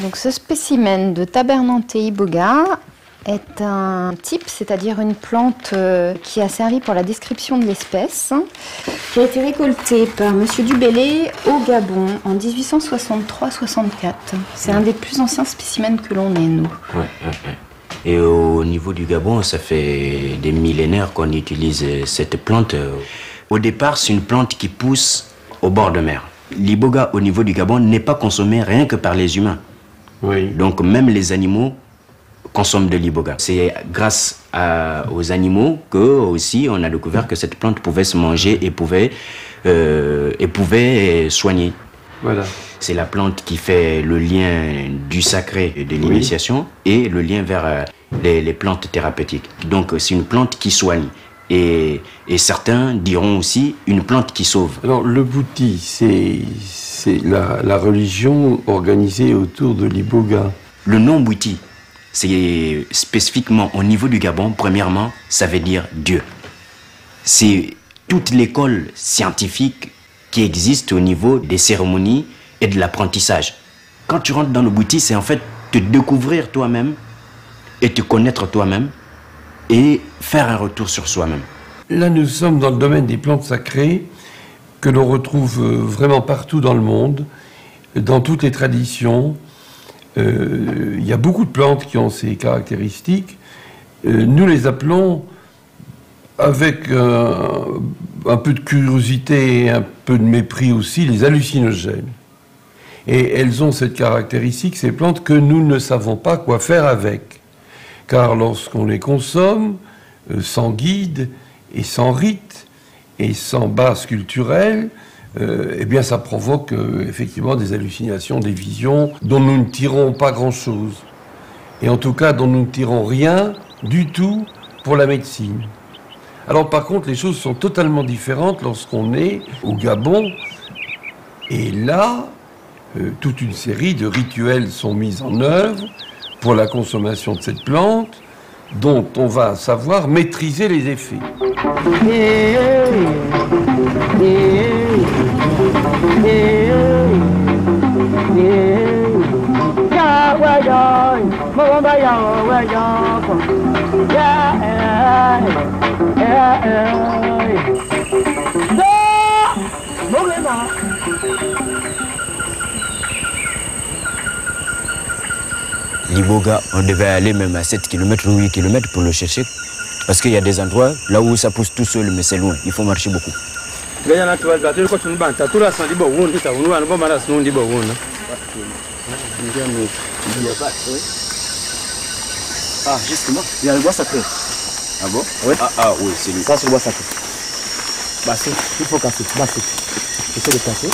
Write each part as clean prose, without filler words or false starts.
Donc ce spécimen de Tabernanthe iboga est un type, c'est-à-dire une plante qui a servi pour la description de l'espèce, qui a été récoltée par Monsieur Dubélé au Gabon en 1863-64. C'est un des plus anciens spécimens que l'on ait, nous. Ouais. Et au niveau du Gabon, ça fait des millénaires qu'on utilise cette plante. Au départ, c'est une plante qui pousse au bord de mer. L'iboga, au niveau du Gabon, n'est pas consommé rien que par les humains. Oui. Donc même les animaux consomment de l'iboga. C'est grâce aux animaux que aussi on a découvert que cette plante pouvait se manger et pouvait soigner. Voilà. C'est la plante qui fait le lien du sacré et de l'initiation et le lien vers les plantes thérapeutiques. Donc c'est une plante qui soigne. Et certains diront aussi une plante qui sauve. Alors le bouti, c'est la religion organisée autour de l'iboga. Le nom bouti, c'est spécifiquement au niveau du Gabon, premièrement, ça veut dire Dieu. C'est toute l'école scientifique qui existe au niveau des cérémonies et de l'apprentissage. Quand tu rentres dans le bouti, c'est en fait te découvrir toi-même et te connaître toi-même et faire un retour sur soi-même. Là, nous sommes dans le domaine des plantes sacrées que l'on retrouve vraiment partout dans le monde, dans toutes les traditions. Il y a beaucoup de plantes qui ont ces caractéristiques. Nous les appelons, avec un peu de curiosité et un peu de mépris aussi, les hallucinogènes. Et elles ont cette caractéristique, ces plantes, que nous ne savons pas quoi faire avec. Car lorsqu'on les consomme, sans guide et sans rite et sans base culturelle, eh bien ça provoque effectivement des hallucinations, des visions dont nous ne tirons pas grand-chose. Et en tout cas dont nous ne tirons rien du tout pour la médecine. Alors par contre, les choses sont totalement différentes lorsqu'on est au Gabon. Et là, toute une série de rituels sont mis en œuvre pour la consommation de cette plante, dont on va savoir maîtriser les effets. L'iboga, on devait aller même à 7 km ou 8 km pour le chercher. Parce qu'il y a des endroits là où ça pousse tout seul, mais c'est loin. Il faut marcher beaucoup. Ah, justement, il y a le bois sacré. Ah bon? Oui. Ah oui, c'est lui. Ça, c'est le bois sacré. Basser, il faut casser. Basser. Essaye de casser.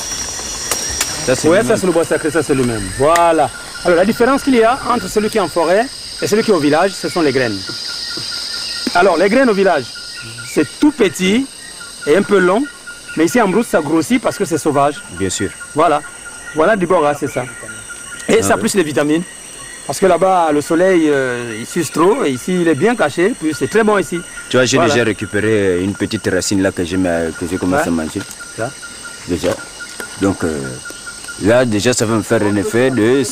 Oui, ça c'est le bois sacré, ça c'est le même. Voilà. Alors la différence qu'il y a entre celui qui est en forêt et celui qui est au village, ce sont les graines. Alors les graines au village, c'est tout petit et un peu long, mais ici en brousse ça grossit parce que c'est sauvage. Bien sûr. Voilà. Voilà l'iboga, c'est ça. Et ça plus les vitamines. Parce que là-bas, le soleil, il suce trop, et ici, il est bien caché, puis c'est très bon ici. Tu vois, j'ai déjà récupéré une petite racine là que j'ai commencé à manger. Ça. Déjà. Donc, là, déjà, ça va me faire un effet de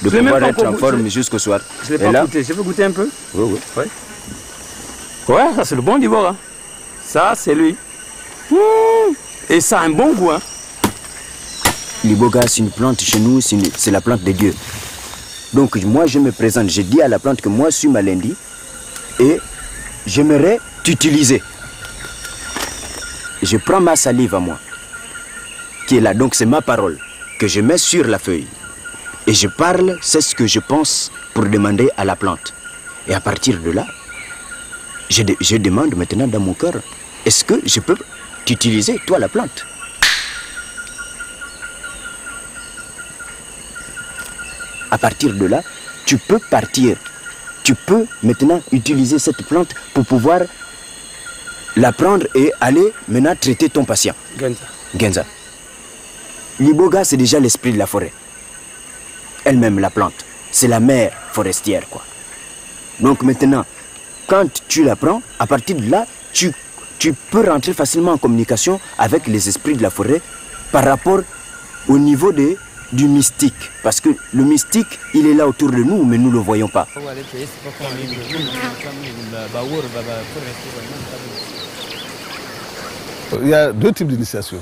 pouvoir être en forme jusqu'au soir. Je ne l'ai pas goûté. Je peux goûter un peu? Oui. Ouais, ça c'est le bon d'ivoire. Ça, c'est lui. Et ça a un bon goût. Hein. L'iboga, c'est une plante chez nous, c'est la plante de Dieu. Donc moi je me présente, je dis à la plante que moi je suis Malendi et j'aimerais t'utiliser. Je prends ma salive à moi qui est là. Donc c'est ma parole que je mets sur la feuille. Et je parle, c'est ce que je pense pour demander à la plante. Et à partir de là, je demande maintenant dans mon cœur, est-ce que je peux t'utiliser, toi, la plante? À partir de là, tu peux partir. Tu peux maintenant utiliser cette plante pour pouvoir la prendre et aller maintenant traiter ton patient. Genza. L'iboga, c'est déjà l'esprit de la forêt. Elle-même, la plante. C'est la mère forestière, quoi. Donc maintenant, quand tu la prends, à partir de là, tu peux rentrer facilement en communication avec les esprits de la forêt par rapport au niveau du mystique. Parce que le mystique, il est là autour de nous, mais nous ne le voyons pas. Il y a deux types d'initiation.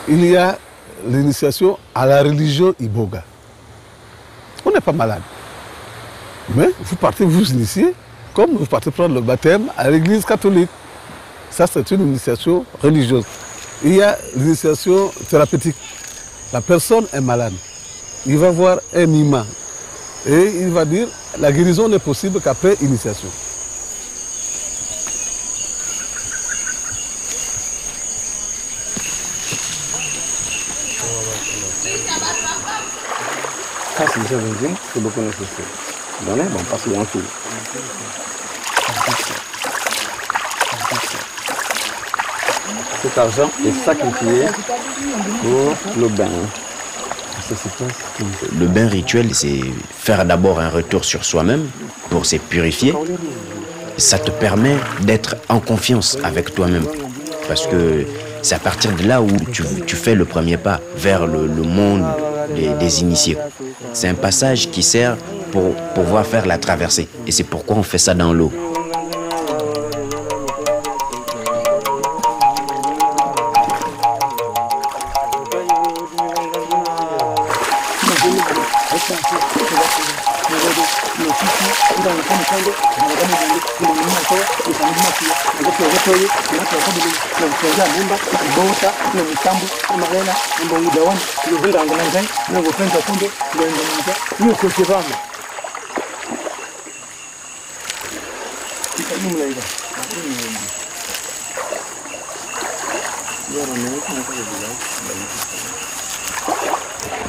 Il y a l'initiation à la religion Iboga. On n'est pas malade. Mais vous partez vous initier comme vous partez prendre le baptême à l'église catholique. Ça, c'est une initiation religieuse. Il y a l'initiation thérapeutique. La personne est malade. Il va voir un imam et il va dire la guérison n'est possible qu'après initiation. Ça, c'est déjà benzine, c'est beaucoup nécessaire. Bon, on passe le en tout. Cet argent est sacrifié pour le bain. Le bain rituel, c'est faire d'abord un retour sur soi-même pour se purifier. Ça te permet d'être en confiance avec toi-même. Parce que c'est à partir de là où tu fais le premier pas vers le monde des initiés. C'est un passage qui sert pour pouvoir faire la traversée. Et c'est pourquoi on fait ça dans l'eau.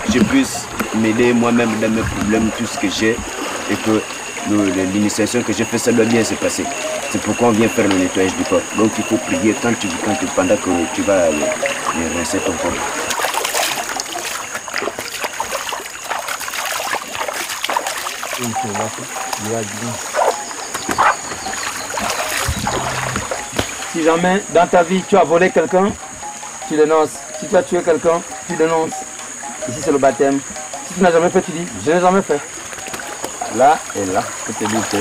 Je puisse m'aider moi-même dans mes problèmes, tout ce que j'ai, et que l'initiation que j'ai fait, ça doit bien se passer. C'est pourquoi on vient faire le nettoyage du corps. Donc il faut prier pendant que tu vas rincer ton corps. Si jamais dans ta vie tu as volé quelqu'un, tu dénonces. Si tu as tué quelqu'un, tu dénonces. Ici c'est le baptême. Si tu n'as jamais fait, tu dis je n'ai jamais fait. Là et là, je te dis que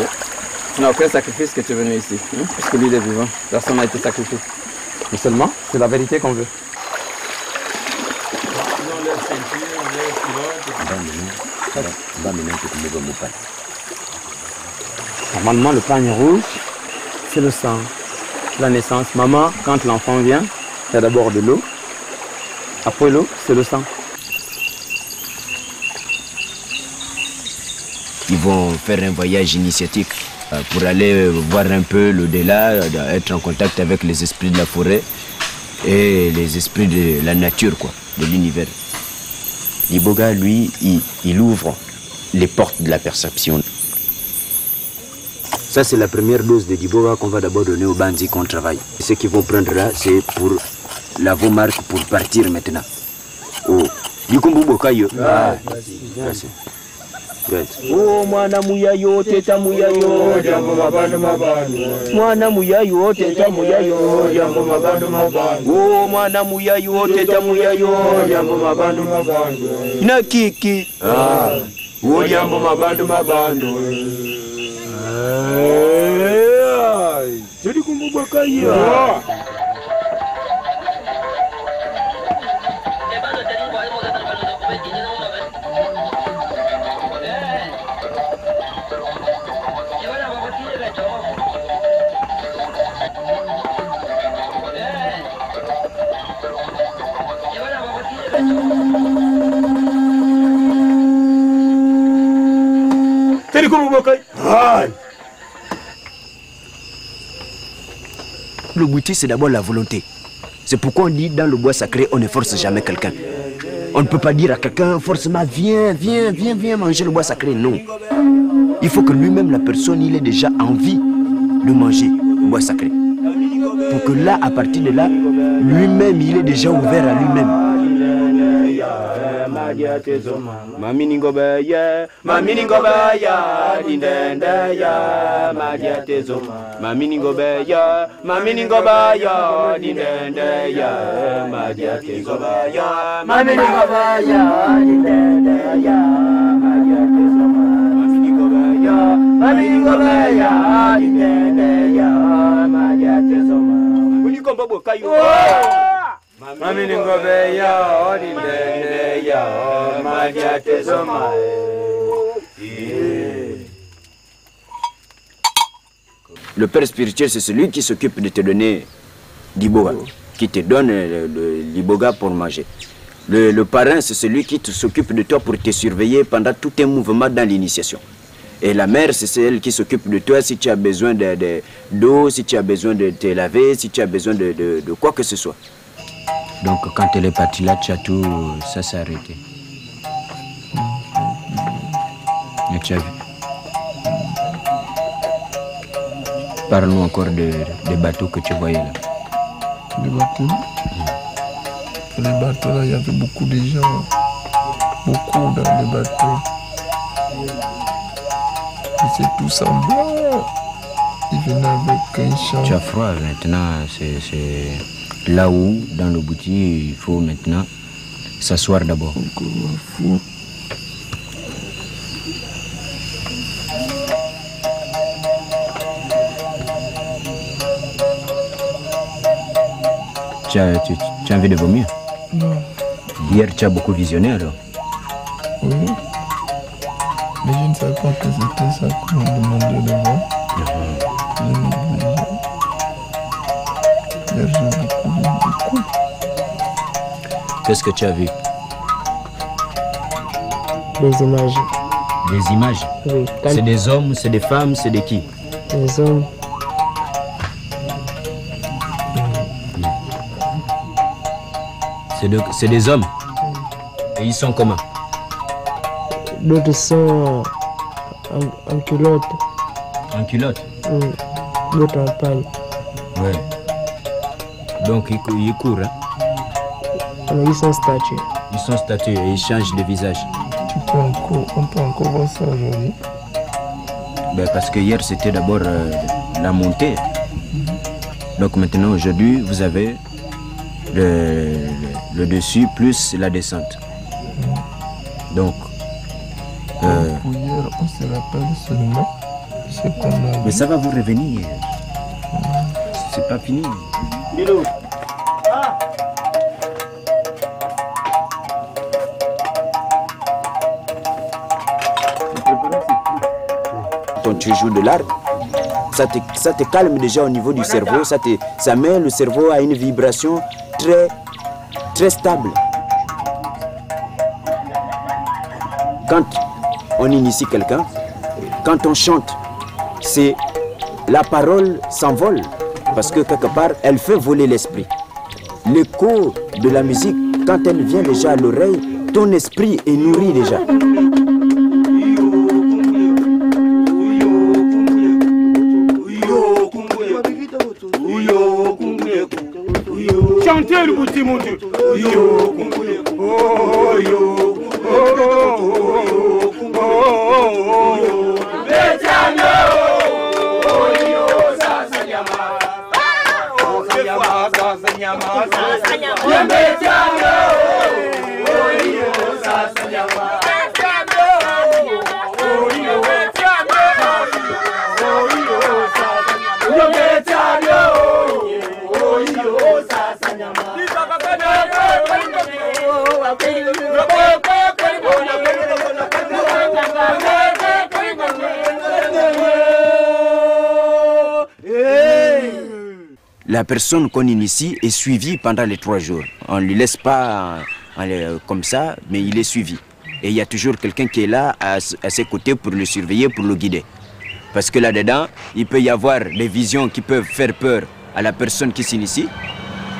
tu n'as aucun sacrifice que tu es venu ici. Parce que lui il est vivant. Personne n'a été sacrifié. Mais seulement, c'est la vérité qu'on veut. Normalement, le pagne rouge, c'est le sang. La naissance. Maman, quand l'enfant vient, il y a d'abord de l'eau. Après l'eau, c'est le sang. Ils vont faire un voyage initiatique pour aller voir un peu l'au-delà, être en contact avec les esprits de la forêt et les esprits de la nature, quoi, de l'univers. L'iboga, lui, il ouvre les portes de la perception. Ça, c'est la première dose de l'iboga qu'on va d'abord donner aux bandits qu'on travaille. Ce qu'ils vont prendre là, c'est pour la marque pour partir maintenant. Oh, merci. Oh mwana muyayo teta muyayo jambo mabando mabando mwana muyayo teta muyayo jambo mabando mabando oh mwana muyayo teta muyayo jambo mabando mabando na kiki oh jambo mabando mabando tuli kumbubwa kaya Le bouti, c'est d'abord la volonté. C'est pourquoi on dit dans le bois sacré, on ne force jamais quelqu'un. On ne peut pas dire à quelqu'un forcément viens manger le bois sacré. Non. Il faut que lui-même, la personne, il ait déjà envie de manger le bois sacré. Pour que là, à partir de là, lui-même, il est déjà ouvert à lui-même. Le père spirituel, c'est celui qui s'occupe de te donner l'iboga, qui te donne l'iboga pour manger. Le parrain, c'est celui qui s'occupe de toi pour te surveiller pendant tout tes mouvements dans l'initiation. Et la mère, c'est celle qui s'occupe de toi si tu as besoin d'eau, si tu as besoin de te laver, si tu as besoin de quoi que ce soit. Donc quand elle est partie là, tu as tout, ça s'est arrêté. Et tu as vu. Parle-nous encore des bateaux que tu voyais là. Les bateaux? Les bateaux là, il y avait beaucoup de gens. Beaucoup dans les bateaux. Ils étaient tous en blanc. Ils venaient avec un chant. Tu as froid maintenant, c'est là où, dans le boutier, il faut maintenant s'asseoir d'abord. Tu as envie de vomir? Non. Hier, tu as beaucoup visionné alors? Oui. Mais je ne savais pas que c'était ça qu'on me demandait de voir. Hier, j'ai beaucoup. Qu'est-ce que tu as vu? Des images. Des images? Oui. C'est des hommes, c'est des femmes, c'est de qui? Des hommes. C'est des hommes. Et ils sont comment? D'autres sont en culotte. En culotte? Oui. D'autres en paille. Oui. Donc ils courent, hein? Ils sont statués. Ils sont statués et ils changent de visage. On peut encore voir ça aujourd'hui. Ben parce que hier c'était d'abord la montée. Donc maintenant aujourd'hui vous avez le dessus plus la descente. Donc hier on se rappelle seulement ce qu'on a. Mais ça va vous revenir. C'est pas fini. Quand tu joues de l'art, ça te calme déjà au niveau du cerveau, ça met le cerveau à une vibration très stable. Quand on initie quelqu'un, quand on chante, c'est la parole s'envole parce que quelque part, elle fait voler l'esprit. L'écho de la musique, quand elle vient déjà à l'oreille, ton esprit est nourri déjà. Chantez le bouti, mon Dieu. La personne qu'on initie est suivie pendant les 3 jours. On ne lui laisse pas comme ça, mais il est suivi. Et il y a toujours quelqu'un qui est là à ses côtés pour le surveiller, pour le guider. Parce que là-dedans, il peut y avoir des visions qui peuvent faire peur à la personne qui s'initie.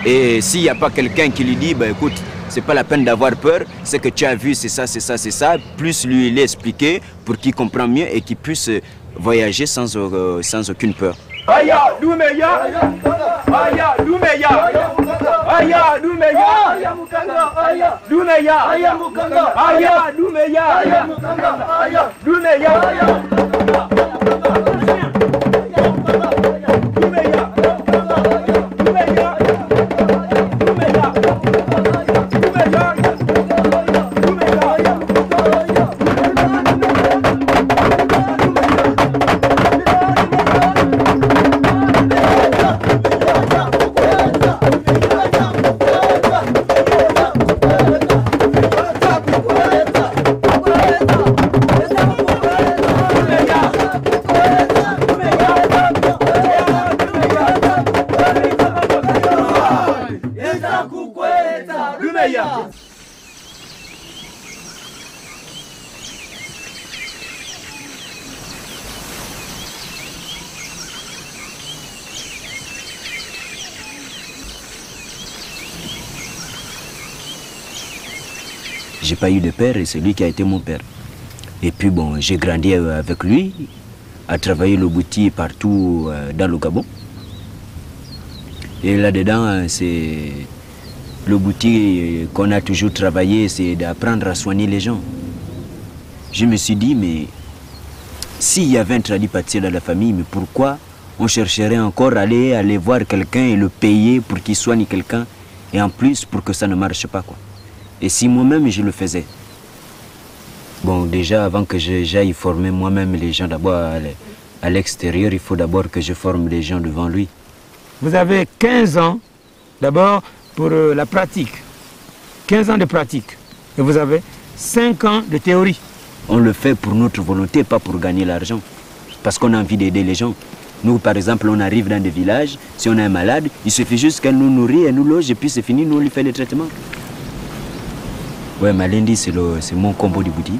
Et s'il n'y a pas quelqu'un qui lui dit, bah, écoute, c'est pas la peine d'avoir peur, c'est que tu as vu, c'est ça, c'est ça, c'est ça, plus lui l'expliquer pour qu'il comprenne mieux et qu'il puisse voyager sans aucune peur. Aya, Doumeya, Aya, Doumeya, Aya, Doumeya, Aya, Mukanga, Aya, Doumeya, Aya, Mukanga, Aya, Doumeya, Aya, Mukanga, Aya, Doumeya, Aya, J'ai pas eu de père et c'est lui qui a été mon père. Et puis bon, j'ai grandi avec lui, à travailler le bouti partout dans le Gabon. Et là-dedans, c'est le bouti qu'on a toujours travaillé, c'est d'apprendre à soigner les gens. Je me suis dit, mais s'il y avait un tradipraticien dans la famille, mais pourquoi on chercherait encore à aller voir quelqu'un et le payer pour qu'il soigne quelqu'un, et en plus pour que ça ne marche pas, quoi. Et si moi-même je le faisais. Bon, déjà avant que j'aille former moi-même les gens d'abord à l'extérieur, il faut d'abord que je forme les gens devant lui. Vous avez 15 ans d'abord pour la pratique, 15 ans de pratique, et vous avez 5 ans de théorie. On le fait pour notre volonté, pas pour gagner l'argent, parce qu'on a envie d'aider les gens. Nous, par exemple, on arrive dans des villages, si on a un malade, il suffit juste qu'elle nous nourrit, elle nous loge, et puis c'est fini, nous on lui fait le traitement. Ouais, Malendi, c'est mon combo du bouti.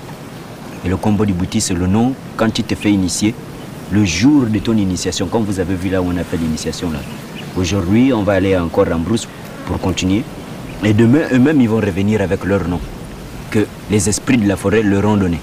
Et le combo du bouti, c'est le nom, quand tu te fais initier, le jour de ton initiation, comme vous avez vu là où on a fait l'initiation là. Aujourd'hui, on va aller encore en brousse pour continuer. Et demain, eux-mêmes, ils vont revenir avec leur nom, que les esprits de la forêt leur ont donné.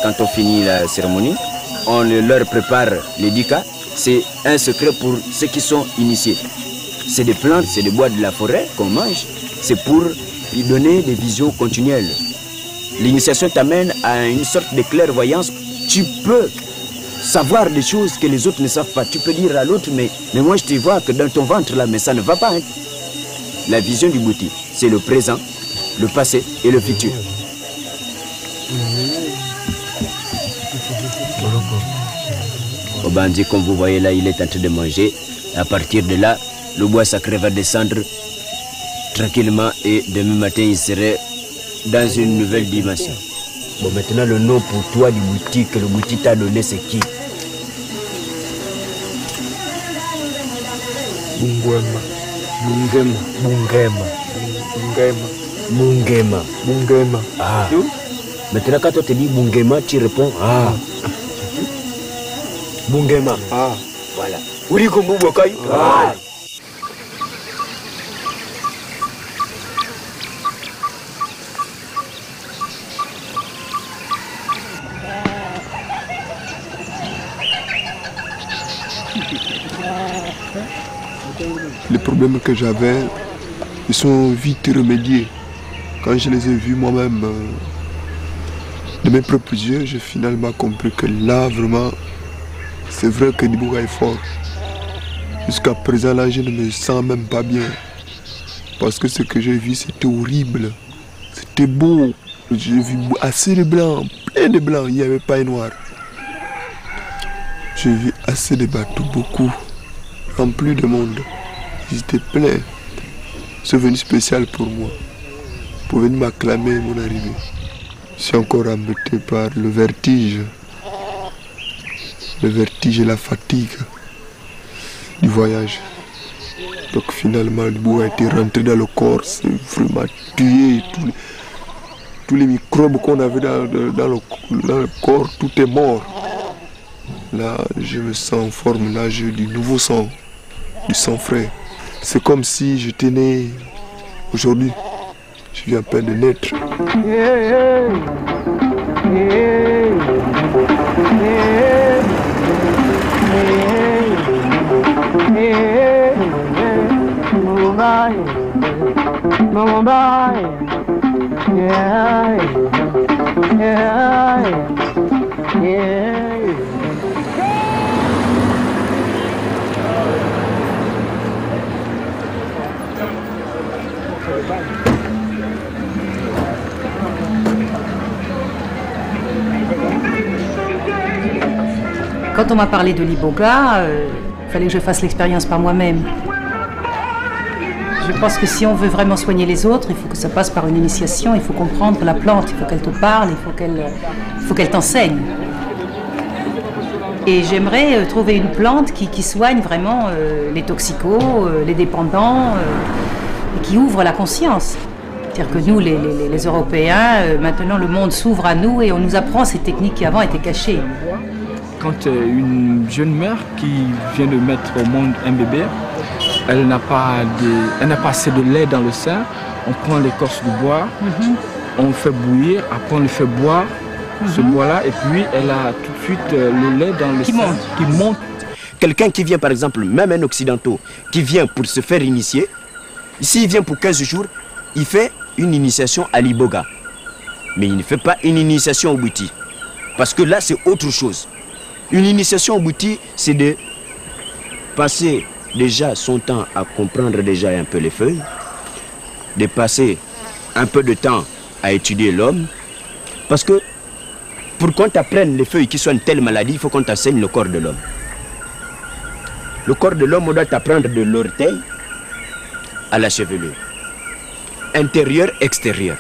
Quand on finit la cérémonie, on leur prépare les dika. C'est un secret pour ceux qui sont initiés. C'est des plantes, c'est des bois de la forêt qu'on mange. C'est pour lui donner des visions continuelles. L'initiation t'amène à une sorte de clairvoyance. Tu peux savoir des choses que les autres ne savent pas. Tu peux dire à l'autre, mais moi je te vois que dans ton ventre là, mais ça ne va pas. Hein. La vision du bouti, c'est le présent, le passé et le futur. Au bandit, comme vous voyez là, il est en train de manger. À partir de là, le bois sacré va descendre tranquillement et demain matin, il serait dans une nouvelle dimension. Bon, maintenant, le nom pour toi du bouti que le bouti t'a donné, c'est qui? Bungwema. Bungema. Bungema. Bungema. Bungema. Bungema. Ah. Maintenant, quand on te dit Bungema, tu réponds Ah. Bungema. Ah. Voilà. Uri kumbu bokai. Les problèmes que j'avais, ils sont vite remédiés. Quand je les ai vus moi-même, de mes propres yeux, j'ai finalement compris que là, vraiment, c'est vrai que Diboga est fort. Jusqu'à présent, là, je ne me sens même pas bien. Parce que ce que j'ai vu, c'était horrible. C'était beau. J'ai vu assez de blancs, plein de blancs, il n'y avait pas de noirs. J'ai vu assez de bateaux, beaucoup, remplis de monde. Ils étaient pleins. C'est venu spécial pour moi, pour venir m'acclamer mon arrivée. Je suis encore embêté par le vertige et la fatigue du voyage. Donc finalement, le bout a été rentré dans le corps, c'est vraiment tué. Tous les microbes qu'on avait dans le corps, tout est mort. Là, je me sens en forme, là j'ai du nouveau sang, du sang frais. C'est comme si j'étais né aujourd'hui. Je viens à peine de naître. Quand on m'a parlé de l'Iboga, il fallait que je fasse l'expérience par moi-même. Je pense que si on veut vraiment soigner les autres, il faut que ça passe par une initiation, il faut comprendre la plante, il faut qu'elle te parle, il faut qu'elle t'enseigne. Et j'aimerais trouver une plante qui soigne vraiment les toxicos, les dépendants, et qui ouvre la conscience. C'est-à-dire que nous, les Européens, maintenant le monde s'ouvre à nous et on nous apprend ces techniques qui avant étaient cachées. Quand une jeune mère qui vient de mettre au monde un bébé, elle n'a pas assez de lait dans le sein, on prend l'écorce du bois, on le fait bouillir, après on le fait boire, ce bois-là, et puis elle a tout de suite le lait dans le sein qui monte. Quelqu'un qui vient par exemple, même un occidentaux, qui vient pour se faire initier, ici il vient pour 15 jours, il fait une initiation à l'Iboga. Mais il ne fait pas une initiation au Bouti. Parce que là c'est autre chose. Une initiation au Bouti, c'est de passer déjà son temps à comprendre déjà un peu les feuilles, de passer un peu de temps à étudier l'homme, parce que pour qu'on t'apprenne les feuilles qui soignent telle maladie, il faut qu'on t'enseigne le corps de l'homme. Le corps de l'homme, on doit t'apprendre de l'orteil à la chevelure, intérieur, extérieur.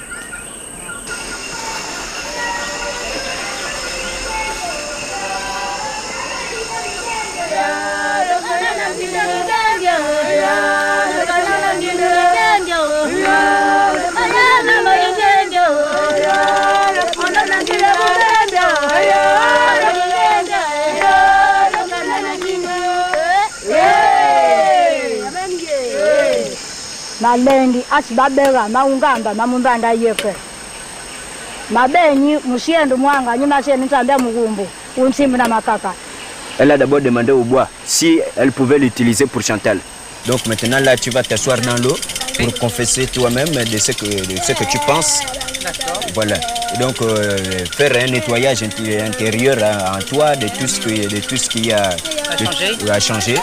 Malengi asibabeka maungamba mamumbanda yefe mabenyi musiendo mwanga nyuma sieni ntambia mukumbu unsimbu na makaka. Elle a d'abord demandé au bois si elle pouvait l'utiliser pour Chantal. Donc maintenant là tu vas t'asseoir dans l'eau pour confesser toi-même de ce que tu penses. Voilà. Et donc faire un nettoyage intérieur en toi de tout ce qui a changé.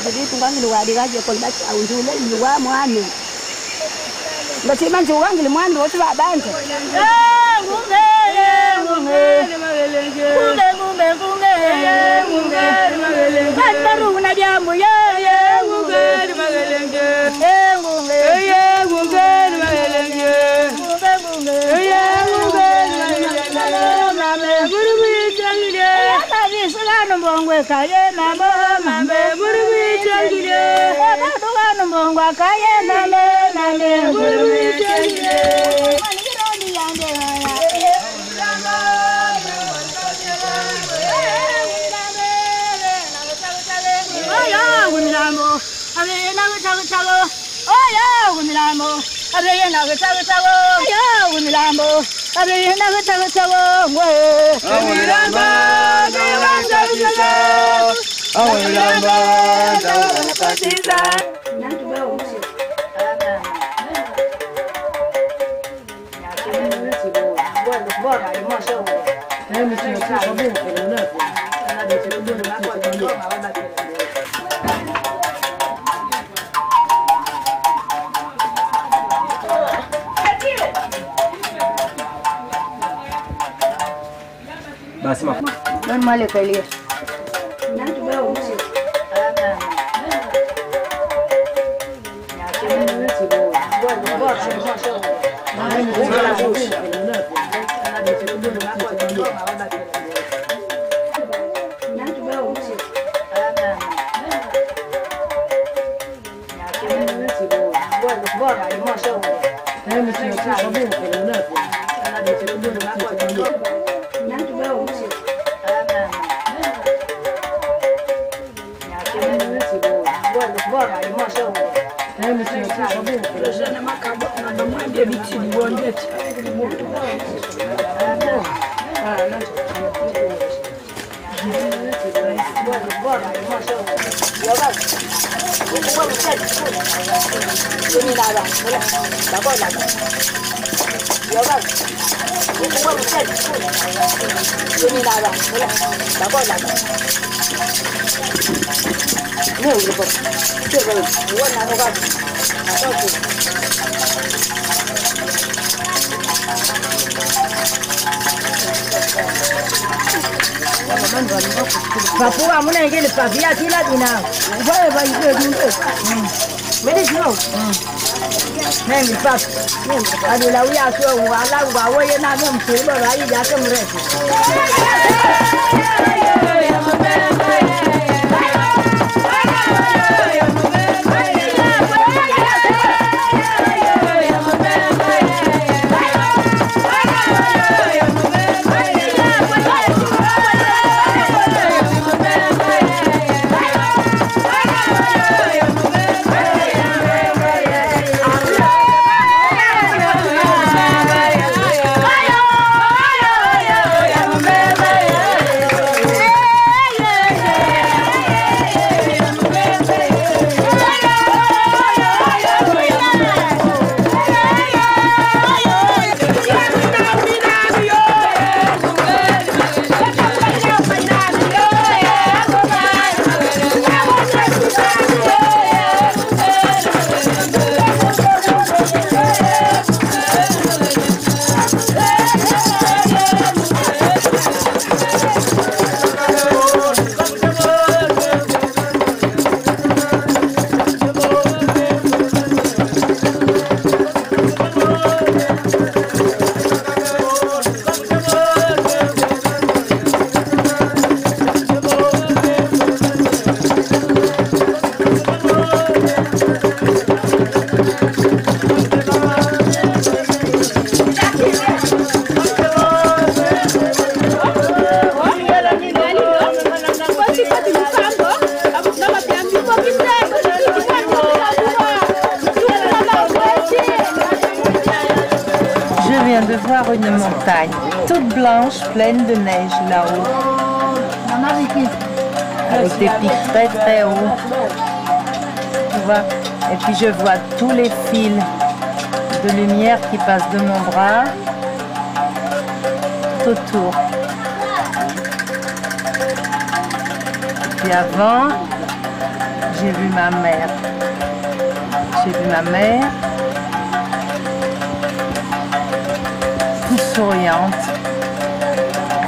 Jadi tunggang luar di raja pun baca ujungnya luar muan. Basi man juga ngil muan ro tu ban. Kan baru na dia mu ya Mbongwe kaye na mambe burubi changile Batuga no mbongwa kaye na me burubi changile Manigironi yande Oya unilamo ave na chago Oya unilamo ave na chago Oya unilamo ave na chago Unilamo Basi mama. Dan male kali. Papua muna ingine pavia kila dina. Wewe baie dunde. Mimi sio. Mimi pap. Adi la uya sio wala wa wewe na mimi msiba bai yake mrefu. une montagne toute blanche, pleine de neige là-haut. Avec des pics très très hauts. Tu vois? Et puis je vois tous les fils de lumière qui passent de mon bras tout autour. Et puis avant, j'ai vu ma mère. J'ai vu ma mère, toute souriante.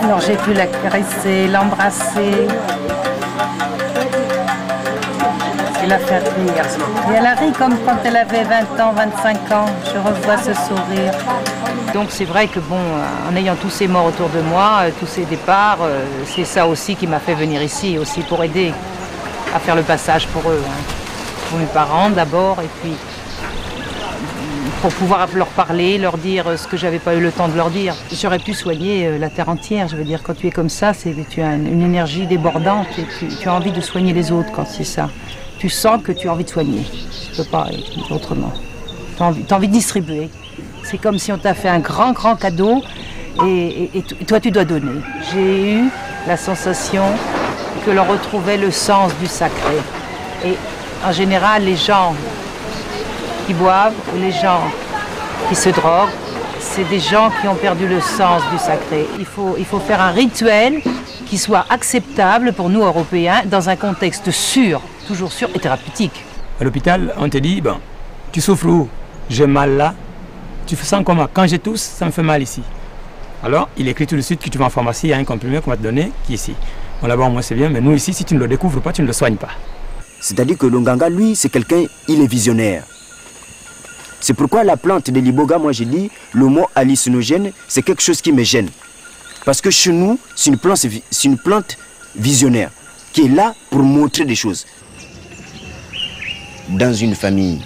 Alors j'ai pu la caresser, l'embrasser. Et la faire rire. Et elle a ri comme quand elle avait 20 ans, 25 ans. Je revois ce sourire. Donc c'est vrai que bon, en ayant tous ces morts autour de moi, tous ces départs, c'est ça aussi qui m'a fait venir ici, aussi pour aider à faire le passage pour eux. Pour mes parents d'abord, et puis pour pouvoir leur parler, leur dire ce que j'avais pas eu le temps de leur dire. J'aurais pu soigner la terre entière, je veux dire, quand tu es comme ça, tu as une énergie débordante et tu as envie de soigner les autres quand c'est ça. Tu sens que tu as envie de soigner. Tu peux pas être autrement. Tu as envie de distribuer. C'est comme si on t'a fait un grand, grand cadeau et toi, tu dois donner. J'ai eu la sensation que l'on retrouvait le sens du sacré. Et en général, les gens qui boivent ou les gens qui se droguent, c'est des gens qui ont perdu le sens du sacré. Il faut faire un rituel qui soit acceptable pour nous, Européens, dans un contexte sûr, toujours sûr et thérapeutique. À l'hôpital, on te dit, bon, tu souffres où? J'ai mal là. Tu sens comment? Quand je tousse, ça me fait mal ici. Alors, il écrit tout de suite que tu vas en pharmacie, il y a un comprimé qu'on va te donner qui est ici. Bon, là-bas, moi, c'est bien, mais nous, ici, si tu ne le découvres pas, tu ne le soignes pas. C'est-à-dire que l'Onganga, lui, c'est quelqu'un, il est visionnaire. C'est pourquoi la plante de l'iboga, moi j'ai dit, le mot hallucinogène, c'est quelque chose qui me gêne. Parce que chez nous, c'est une plante visionnaire, qui est là pour montrer des choses. Dans une famille,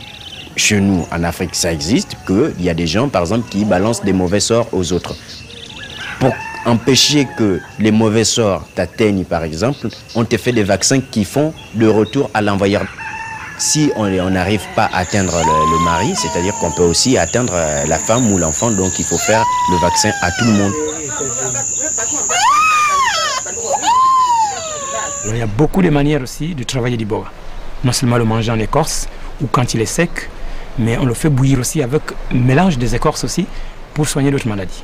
chez nous, en Afrique, ça existe, qu'il y a des gens, par exemple, qui balancent des mauvais sorts aux autres. Pour empêcher que les mauvais sorts t'atteignent, par exemple, on te fait des vaccins qui font le retour à l'envoyeur. Si on n'arrive pas à atteindre le mari, c'est-à-dire qu'on peut aussi atteindre la femme ou l'enfant, donc il faut faire le vaccin à tout le monde. Il y a beaucoup de manières aussi de travailler l'iboga. Non seulement le manger en écorce ou quand il est sec, mais on le fait bouillir aussi avec un mélange des écorces aussi pour soigner d'autres maladies.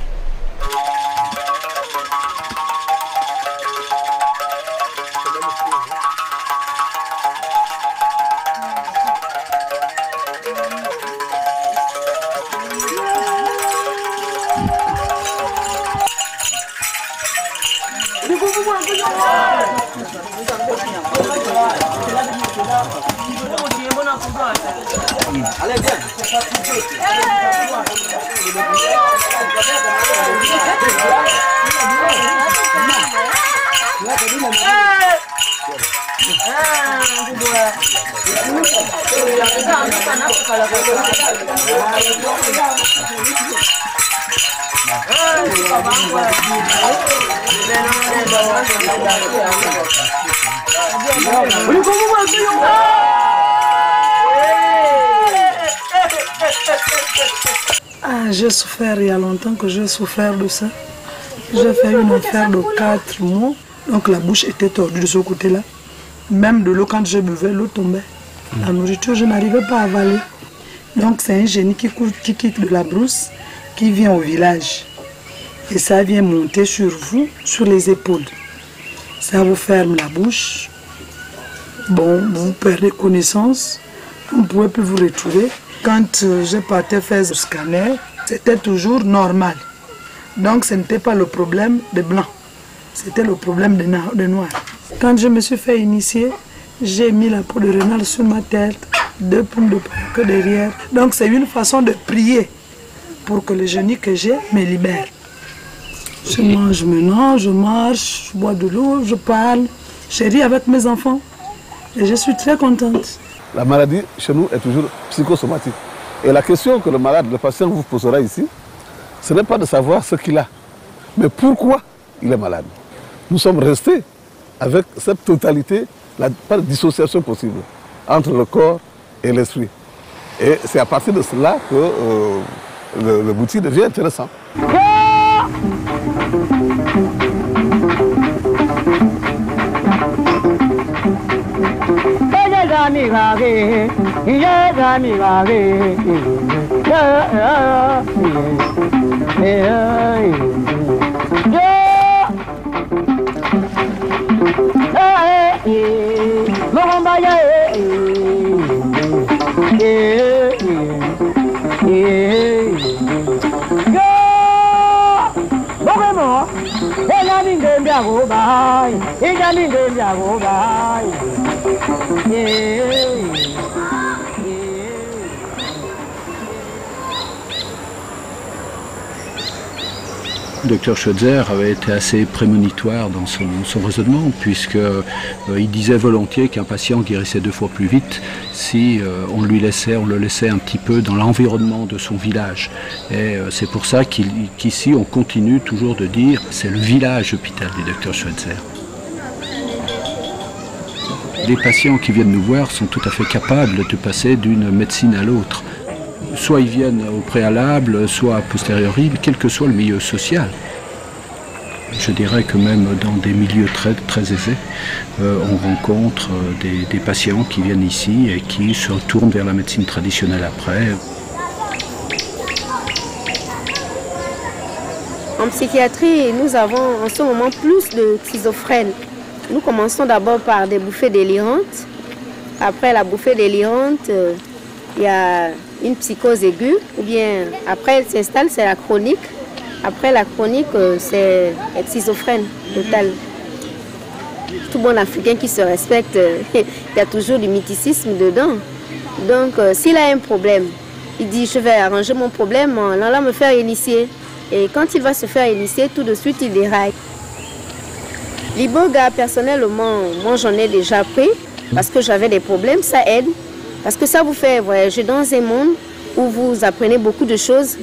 J'ai souffert il y a longtemps que j'ai souffert de ça. J'ai fait une affaire de 4 mois. Donc la bouche était tordue de ce côté-là. Même de l'eau, quand je buvais, l'eau tombait. La nourriture, je n'arrivais pas à avaler. Donc c'est un génie qui quitte de la brousse, qui vient au village. Et ça vient monter sur vous, sur les épaules. Ça vous ferme la bouche. Bon, vous perdez connaissance. Vous ne pouvez plus vous retrouver. Quand je partais faire le scanner, c'était toujours normal. Donc ce n'était pas le problème des blancs. C'était le problème des noirs. Quand je me suis fait initier, j'ai mis la peau de renard sur ma tête, 2 poules de peau derrière. Donc c'est une façon de prier pour que le génie que j'ai me libère. Je mange maintenant, je marche, je bois de l'eau, je parle, je ris avec mes enfants. Et je suis très contente. La maladie, chez nous, est toujours psychosomatique. Et la question que le malade, le patient vous posera ici, ce n'est pas de savoir ce qu'il a, mais pourquoi il est malade. Nous sommes restés avec cette totalité, pas de dissociation possible entre le corps et l'esprit. Et c'est à partir de cela que le boutique devient intéressant. Le docteur Schweitzer avait été assez prémonitoire dans son raisonnement, puisqu'il disait volontiers qu'un patient guérissait 2 fois plus vite si on le laissait un petit peu dans l'environnement de son village. Et c'est pour ça qu'ici on continue toujours de dire c'est le village hôpital du docteur Schweitzer. Les patients qui viennent nous voir sont tout à fait capables de passer d'une médecine à l'autre. Soit ils viennent au préalable, soit a posteriori, quel que soit le milieu social. Je dirais que même dans des milieux très, très aisés, on rencontre des patients qui viennent ici et qui se tournent vers la médecine traditionnelle après. En psychiatrie, nous avons en ce moment plus de schizophrènes. Nous commençons d'abord par des bouffées délirantes. Après la bouffée délirante, il y a une psychose aiguë, ou bien après elle s'installe, c'est la chronique. Après la chronique, c'est être schizophrène total. Tout bon Africain qui se respecte, il y a toujours du mythicisme dedans. Donc s'il a un problème, il dit je vais arranger mon problème en allant me faire initier. Et quand il va se faire initier, tout de suite il déraille. L'iboga, personnellement, moi j'en ai déjà pris parce que j'avais des problèmes, ça aide. Parce que ça vous fait voyager dans un monde où vous apprenez beaucoup de choses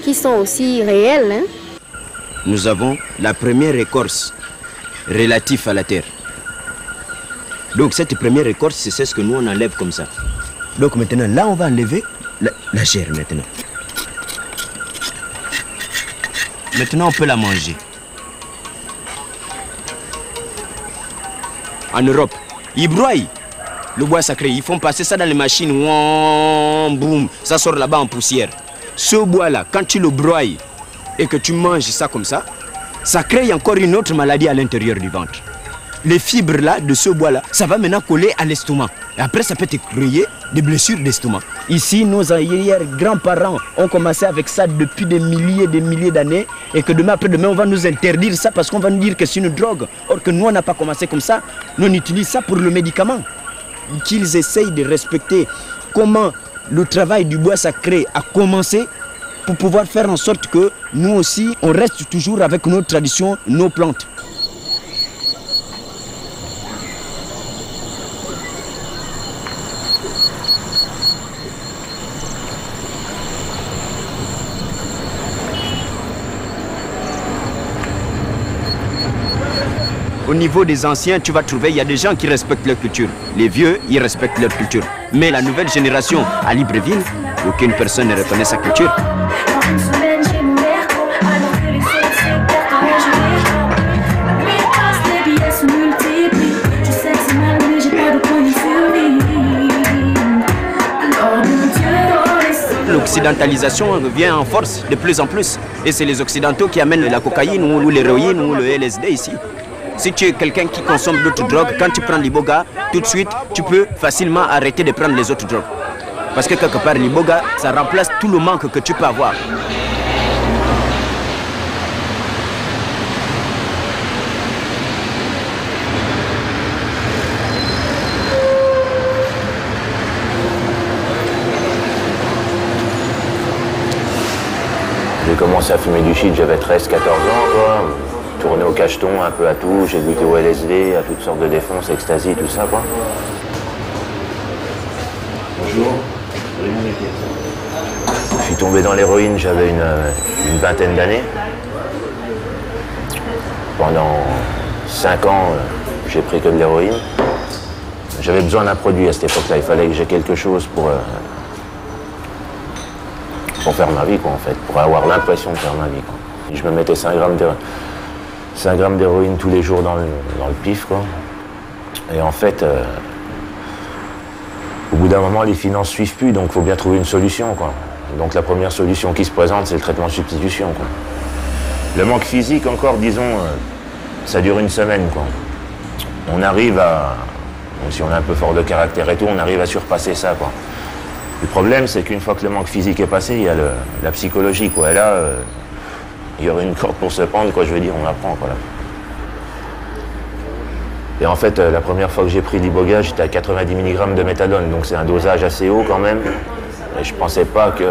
qui sont aussi réelles. Hein? Nous avons la première écorce relative à la terre. Donc cette première écorce, c'est ce que nous on enlève comme ça. Donc maintenant, là on va enlever la chair maintenant. Maintenant on peut la manger. En Europe, ils broient le bois sacré, ils font passer ça dans les machines, boum, ça sort là-bas en poussière. Ce bois-là, quand tu le broies et que tu manges ça comme ça crée encore une autre maladie à l'intérieur du ventre. Les fibres-là, de ce bois-là, ça va maintenant coller à l'estomac. Et après, ça peut te créer des blessures d'estomac. Ici, nos arrière-grands-parents ont commencé avec ça depuis des milliers d'années et que demain, après-demain, on va nous interdire ça parce qu'on va nous dire que c'est une drogue. Or que nous, on n'a pas commencé comme ça. Nous, on utilise ça pour le médicament. Qu'ils essayent de respecter comment le travail du bois sacré a commencé pour pouvoir faire en sorte que nous aussi, on reste toujours avec nos traditions, nos plantes. Au niveau des anciens, tu vas trouver, il y a des gens qui respectent leur culture. Les vieux, ils respectent leur culture. Mais la nouvelle génération, à Libreville, aucune personne ne reconnaît sa culture. L'occidentalisation revient en force de plus en plus. Et c'est les Occidentaux qui amènent la cocaïne ou l'héroïne ou le LSD ici. Si tu es quelqu'un qui consomme d'autres drogues, quand tu prends l'iboga, tout de suite, tu peux facilement arrêter de prendre les autres drogues. Parce que quelque part, l'iboga, ça remplace tout le manque que tu peux avoir. J'ai commencé à fumer du shit, j'avais 13-14 ans, quoi. Tourné au cacheton, un peu à tout, j'ai goûté au LSD, à toutes sortes de défonces, ecstasy, tout ça, quoi. Bonjour. Je suis tombé dans l'héroïne, j'avais une vingtaine d'années. Pendant 5 ans, j'ai pris que de l'héroïne. J'avais besoin d'un produit à cette époque-là, il fallait que j'ai quelque chose pour faire ma vie, quoi, en fait, pour avoir l'impression de faire ma vie, quoi. Je me mettais 5 grammes d'héroïne tous les jours dans le pif, quoi. Et en fait, au bout d'un moment, les finances ne suivent plus, donc il faut bien trouver une solution, quoi. Donc la première solution qui se présente, c'est le traitement de substitution, quoi. Le manque physique, encore, disons, ça dure une semaine, quoi. On arrive à, même si on est un peu fort de caractère et tout, on arrive à surpasser ça, quoi. Le problème, c'est qu'une fois que le manque physique est passé, il y a la psychologie, quoi. Et là, il y aurait une corde pour se pendre, quoi, je veux dire, on la prend, quoi, là. Et en fait, la première fois que j'ai pris l'Iboga, j'étais à 90 mg de méthadone, donc c'est un dosage assez haut quand même. Et je pensais pas que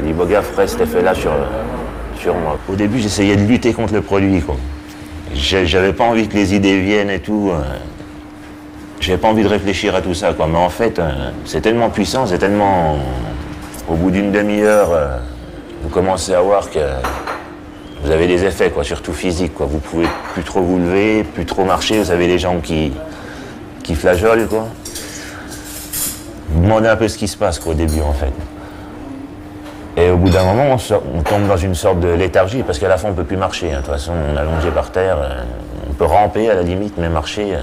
l'Iboga ferait cet effet-là sur moi. Au début, j'essayais de lutter contre le produit, quoi. J'avais pas envie que les idées viennent et tout. J'avais pas envie de réfléchir à tout ça, quoi. Mais en fait, c'est tellement puissant, c'est tellement... Au bout d'une demi-heure, vous commencez à voir que vous avez des effets, quoi, surtout physiques, quoi. Vous pouvez plus trop vous lever, plus trop marcher, vous avez les jambes qui flageolent, quoi. Vous demandez un peu ce qui se passe, quoi, au début, en fait. Et au bout d'un moment, on tombe dans une sorte de léthargie, parce qu'à la fin, on ne peut plus marcher, hein. De toute façon, on est allongé par terre, on peut ramper à la limite, mais marcher...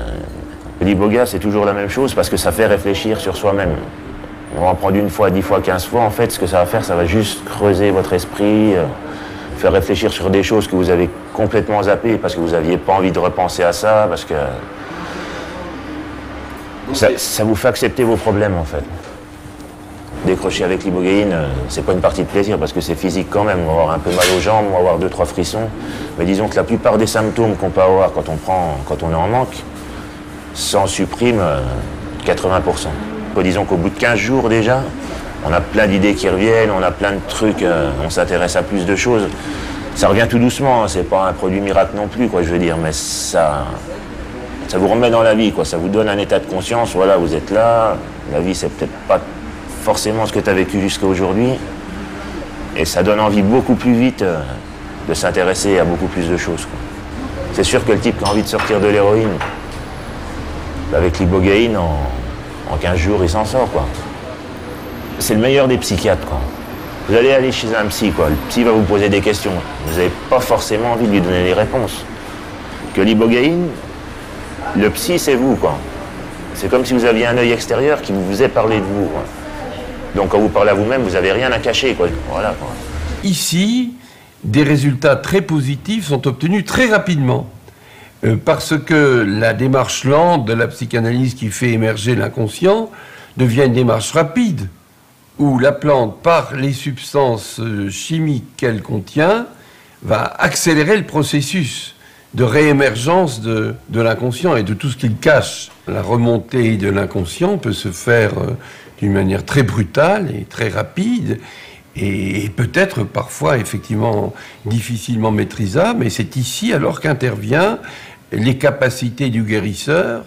L'Iboga, c'est toujours la même chose, parce que ça fait réfléchir sur soi-même. On va en prendre une fois, 10 fois, 15 fois, en fait, ce que ça va faire, ça va juste creuser votre esprit, faire réfléchir sur des choses que vous avez complètement zappées, parce que vous n'aviez pas envie de repenser à ça, parce que... Ça vous fait accepter vos problèmes, en fait. Décrocher avec l'ibogaïne, c'est pas une partie de plaisir parce que c'est physique quand même. On va avoir un peu mal aux jambes, on va avoir 2-3 frissons. Mais disons que la plupart des symptômes qu'on peut avoir quand on est en manque s'en supprime 80%. Disons qu'au bout de 15 jours déjà, on a plein d'idées qui reviennent, on a plein de trucs, on s'intéresse à plus de choses. Ça revient tout doucement, hein, c'est pas un produit miracle non plus, quoi, je veux dire, mais ça vous remet dans la vie, quoi. Ça vous donne un état de conscience, voilà, vous êtes là, la vie c'est peut-être pas forcément ce que tu as vécu jusqu'à aujourd'hui. Et ça donne envie beaucoup plus vite de s'intéresser à beaucoup plus de choses, quoi. C'est sûr que le type qui a envie de sortir de l'héroïne, avec l'ibogaïne, en 15 jours, il s'en sort, quoi. C'est le meilleur des psychiatres, quoi. Vous allez aller chez un psy, quoi. Le psy va vous poser des questions. Vous n'avez pas forcément envie de lui donner des réponses. Que l'ibogaïne, le psy, c'est vous, quoi. C'est comme si vous aviez un œil extérieur qui vous faisait parler de vous, quoi. Donc quand vous parlez à vous-même, vous n'avez rien à cacher, quoi. Voilà, quoi. Ici, des résultats très positifs sont obtenus très rapidement. Parce que la démarche lente de la psychanalyse qui fait émerger l'inconscient devient une démarche rapide, où la plante, par les substances chimiques qu'elle contient, va accélérer le processus de réémergence de l'inconscient et de tout ce qu'il cache. La remontée de l'inconscient peut se faire d'une manière très brutale et très rapide, et peut-être parfois effectivement difficilement maîtrisable, mais c'est ici alors qu'interviennent les capacités du guérisseur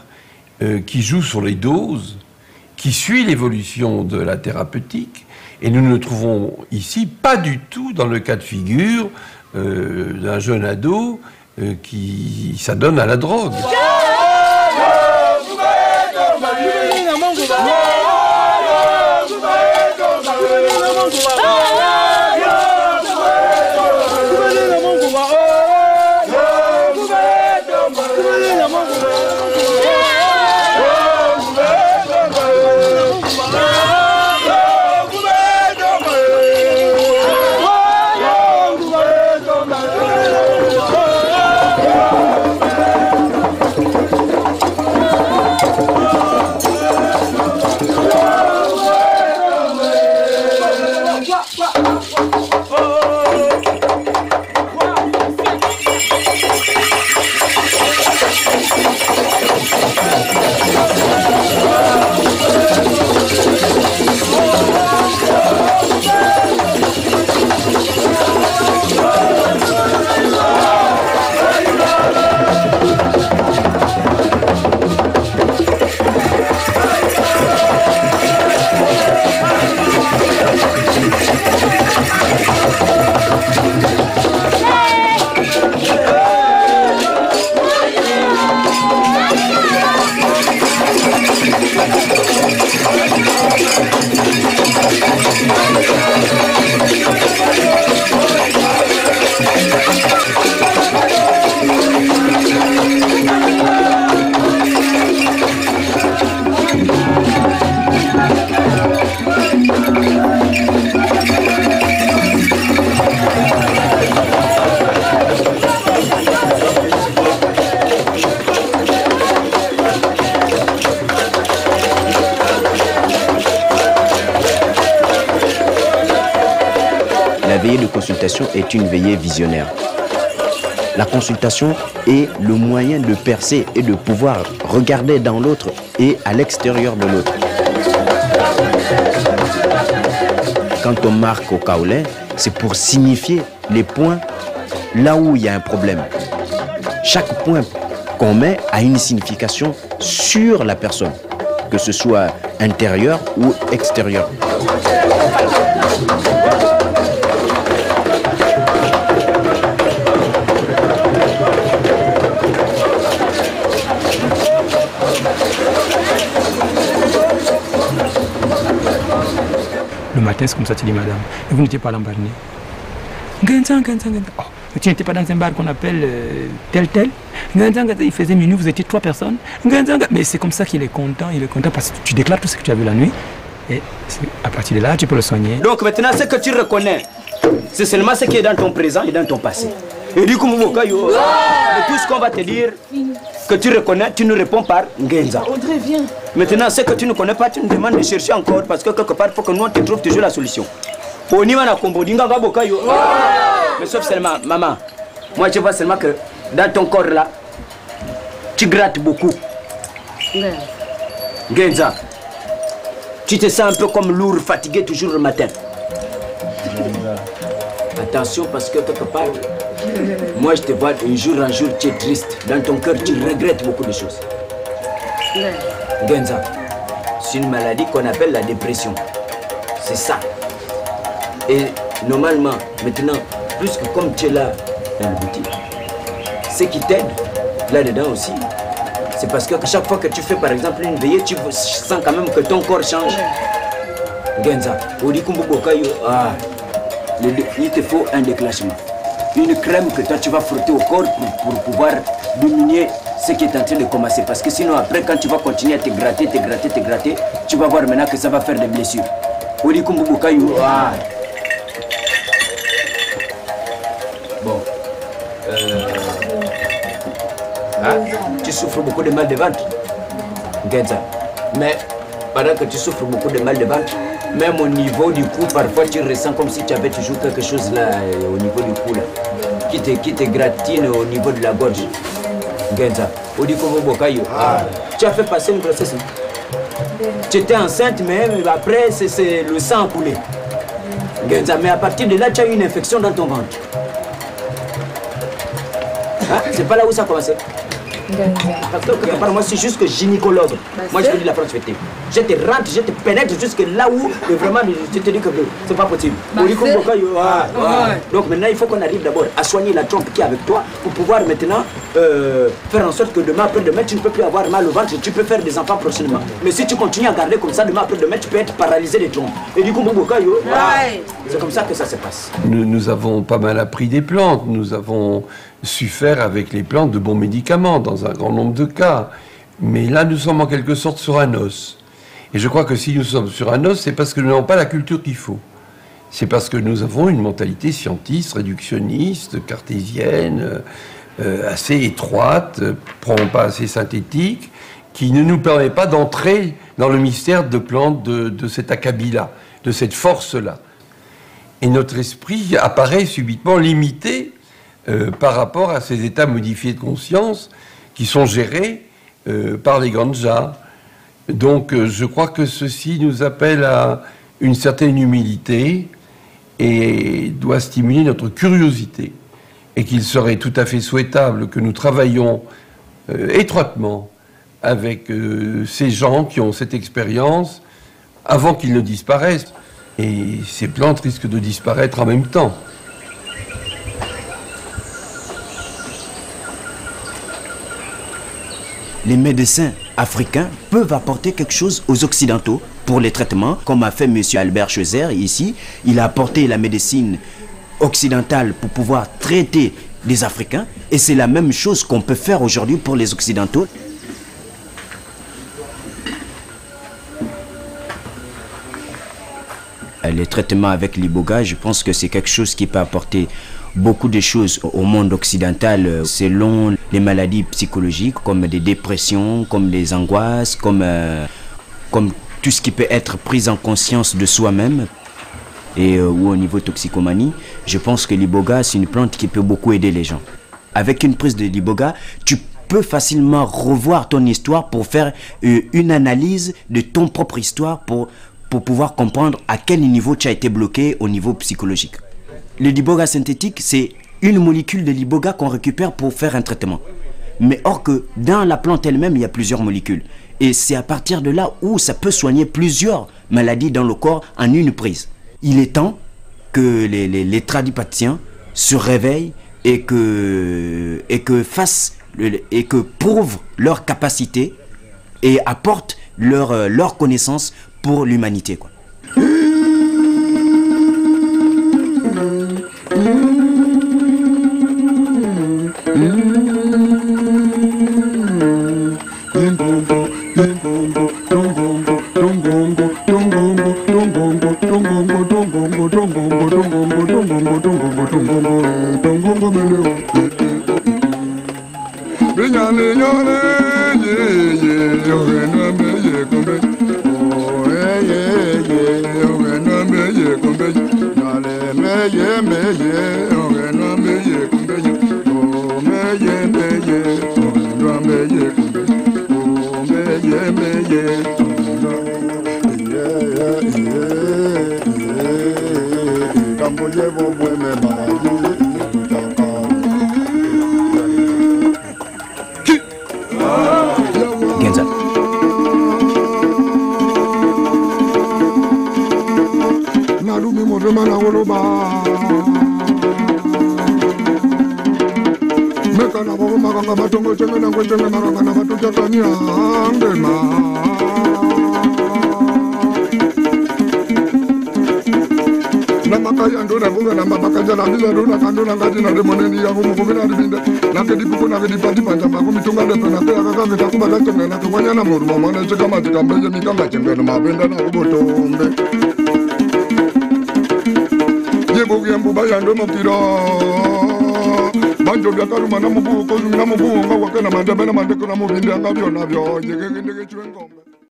qui joue sur les doses, qui suit l'évolution de la thérapeutique, et nous ne trouvons ici pas du tout dans le cas de figure d'un jeune ado qui s'adonne à la drogue. veillée de consultation est une veillée visionnaire. La consultation est le moyen de percer et de pouvoir regarder dans l'autre et à l'extérieur de l'autre. Quand on marque au kaolin, c'est pour signifier les points là où il y a un problème. Chaque point qu'on met a une signification sur la personne, que ce soit intérieur ou extérieur. Le matin, c'est comme ça, tu dis, madame, et vous n'étiez pas l'embarné. Oh, tu n'étais pas dans un bar qu'on appelle tel. Il faisait minuit, vous étiez 3 personnes. Mais c'est comme ça qu'il est content parce que tu déclares tout ce que tu as vu la nuit. Et à partir de là, tu peux le soigner. Donc maintenant, ce que tu reconnais, c'est seulement ce qui est dans ton présent et dans ton passé. Et du coup, tout ce qu'on va te dire, que tu reconnais, tu nous réponds par Ngenza. Audrey, viens. Maintenant, ce que tu ne connais pas, tu nous demandes de chercher encore parce que quelque part, il faut que nous, on te trouve toujours la solution. Mais sauf seulement, maman, moi je vois seulement que dans ton corps là, tu grattes beaucoup. Ngenza, tu te sens un peu comme lourd, fatigué toujours le matin. Attention parce que quelque part, moi je te vois un jour en jour, tu es triste. Dans ton cœur, tu regrettes beaucoup de choses. Ngenza, c'est une maladie qu'on appelle la dépression. C'est ça. Et normalement, maintenant, plus que comme tu es là dans le boutique, ce qui t'aide là-dedans aussi, c'est parce que chaque fois que tu fais par exemple une veillée, tu sens quand même que ton corps change. Ngenza, il te faut un déclenchement. Une crème que toi tu vas frotter au corps pour pouvoir diminuer ce qui est en train de commencer. Parce que sinon après quand tu vas continuer à te gratter, tu vas voir maintenant que ça va faire des blessures. Bon. Tu souffres beaucoup de mal de ventre, Ngenza. Mais pendant que tu souffres beaucoup de mal de ventre, même au niveau du cou, parfois tu ressens comme si tu avais toujours quelque chose là, au niveau du cou là, qui te gratine au niveau de la gorge. Ngenza, tu as fait passer une grossesse. Tu étais enceinte, mais après c'est le sang coulé. Ngenza, mais à partir de là, tu as eu une infection dans ton ventre. Hein? C'est pas là où ça a commencé. Parce que par moi, c'est juste que gynécologue. Moi, je veux dire la France vérité. Je te rentre, je te pénètre jusque là où vraiment, je te dis que c'est pas possible. Donc maintenant, il faut qu'on arrive d'abord à soigner la trompe qui est avec toi pour pouvoir maintenant faire en sorte que demain après-demain, tu ne peux plus avoir mal au ventre et tu peux faire des enfants prochainement. Mais si tu continues à garder comme ça, demain après-demain, tu peux être paralysé des trompes. Et du coup, c'est comme ça que ça se passe. Nous avons pas mal appris des plantes, nous avons su faire avec les plantes de bons médicaments dans un grand nombre de cas. Mais là, nous sommes en quelque sorte sur un os. Et je crois que si nous sommes sur un os, c'est parce que nous n'avons pas la culture qu'il faut. C'est parce que nous avons une mentalité scientiste, réductionniste, cartésienne, assez étroite, probablement pas assez synthétique, qui ne nous permet pas d'entrer dans le mystère de plantes de cet acabit-là, de cette force-là. Et notre esprit apparaît subitement limité par rapport à ces états modifiés de conscience qui sont gérés par les Granjas. Donc je crois que ceci nous appelle à une certaine humilité et doit stimuler notre curiosité. Et qu'il serait tout à fait souhaitable que nous travaillions étroitement avec ces gens qui ont cette expérience avant qu'ils ne disparaissent. Et ces plantes risquent de disparaître en même temps. Les médecins africains peuvent apporter quelque chose aux Occidentaux pour les traitements, comme a fait M. Albert Schweitzer ici. Il a apporté la médecine occidentale pour pouvoir traiter les Africains. Et c'est la même chose qu'on peut faire aujourd'hui pour les Occidentaux. Les traitements avec l'iboga, je pense que c'est quelque chose qui peut apporter beaucoup de choses au monde occidental selon les maladies psychologiques comme des dépressions, comme des angoisses, comme tout ce qui peut être pris en conscience de soi-même. ou au niveau toxicomanie, je pense que l'iboga, c'est une plante qui peut beaucoup aider les gens. Avec une prise de l'iboga, tu peux facilement revoir ton histoire pour faire une analyse de ton propre histoire pour pouvoir comprendre à quel niveau tu as été bloqué au niveau psychologique. Le l'iboga synthétique, c'est une molécule de l'iboga qu'on récupère pour faire un traitement. Mais or que dans la plante elle-même, il y a plusieurs molécules. Et c'est à partir de là où ça peut soigner plusieurs maladies dans le corps en une prise. Il est temps que les tradipraticiens se réveillent et que prouvent leur capacité et apportent leur connaissance pour l'humanité, quoi. Banjo byakaluma namubuko namubuko wakana mandabena mandeko namubindi angabyo nabyo